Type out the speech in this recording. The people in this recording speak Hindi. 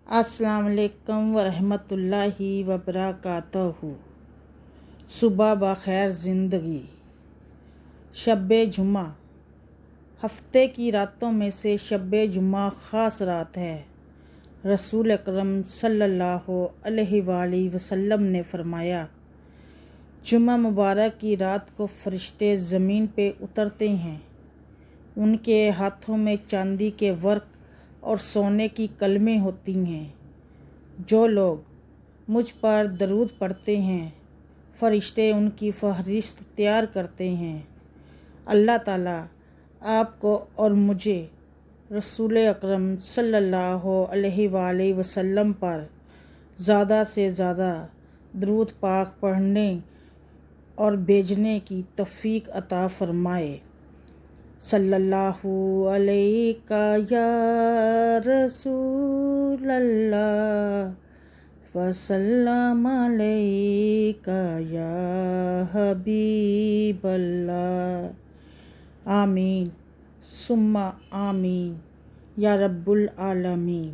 अस्सलाम वालेकुम वरहमतुल्लाहि वबरकातुहू। सुबह बखैर ज़िंदगी। शब्बे जुमा हफ्ते की रातों में से शब्बे जुमा ख़ास रात है। रसूल अकरम सल्लल्लाहु अलैहि वसल्लम ने फरमाया, जुमा मुबारक की रात को फरिश्ते ज़मीन पे उतरते हैं। उनके हाथों में चांदी के वर्क और सोने की कलमें होती हैं। जो लोग मुझ पर दरूद पढ़ते हैं, फरिश्ते उनकी फहरिस्त तैयार करते हैं। अल्लाह ताला आपको और मुझे रसूल अकरम सल्लल्लाहु अलैहि वसल्लम पर ज़्यादा से ज़्यादा दरूद पाक पढ़ने और भेजने की तौफीक अता फरमाए। सल्लल्लाहु अलैका या रसूल अल्लाह वसल्लम अलैका या हबीब अल्लाह। आमीन सुम्मा आमीन या रब्बुल आलमीन।